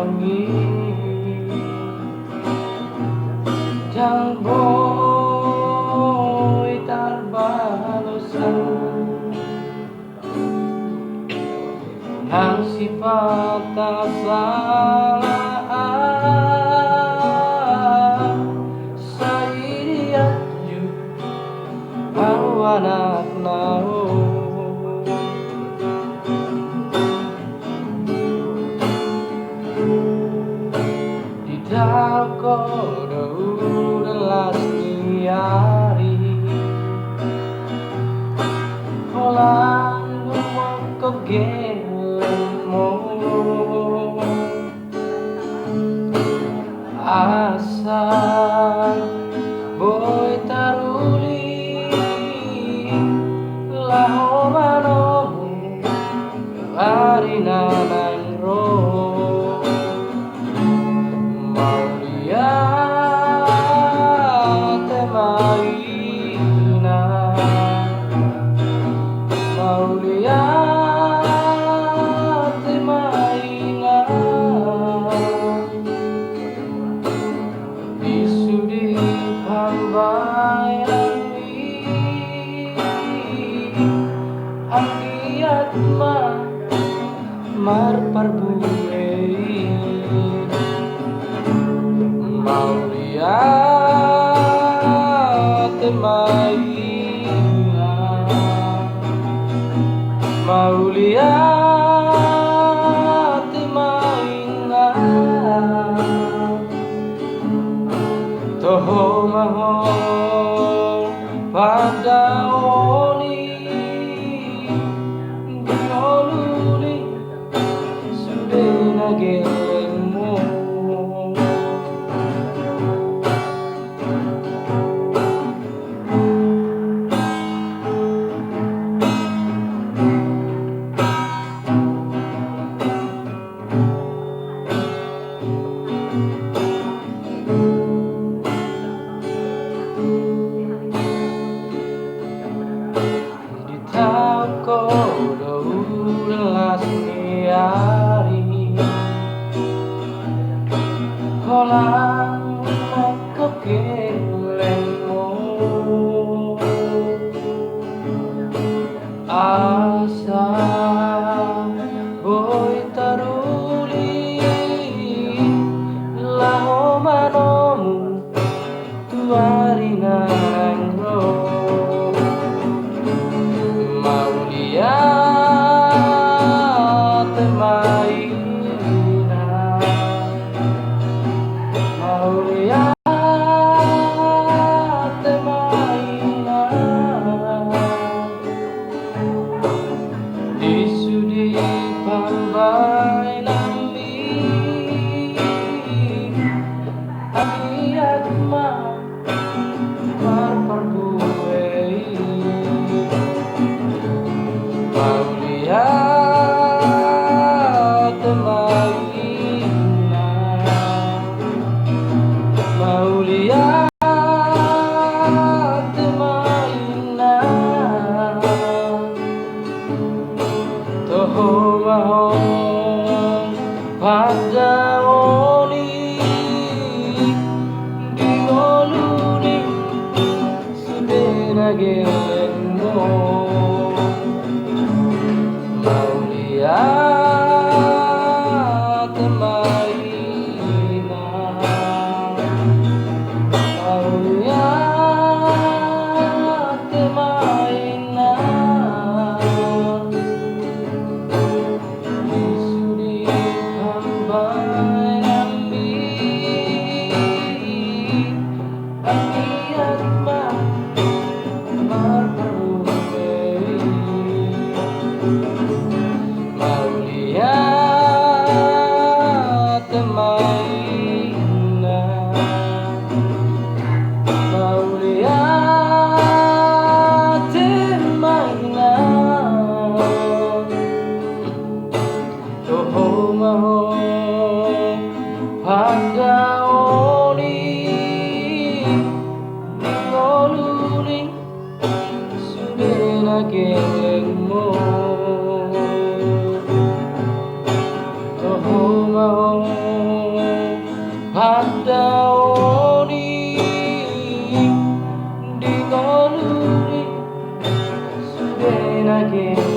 wangi dan boy tarbalosan nang sifat tak salah sairiatu anak nau di dakodo delas niari kolang mongkok gelemo asal boy taruli lahomanomu arinanan ro Mauliate Ma Inang Mauliate Ma Inang Isudi pambayani Anggiat ma marparbuei Mauliate Ma Inang Mauliate Ma Inang toho mahon pada oni dioluni sudah gelengmu Takodo delas niari kolang mongkok gelemo asa boy taruli lahomanomu tuarinang ro Mauliate Ma Inang Mauliate Ma Inang disudi pambai nami Anggiat ma marparbuei Mauliate Ma Inang Mauliate Ma Inang toho mahon pada oni dioluni sudah gelengmo Mauliate Ma Inang Mauliate Ma Inang disudi pambai nami Anggiat ma marparbuei Mauliate Ma Inang Mauliate Ma Inang toho mahon pada oni dioluni sudah gelengmo toho mahon Mauliate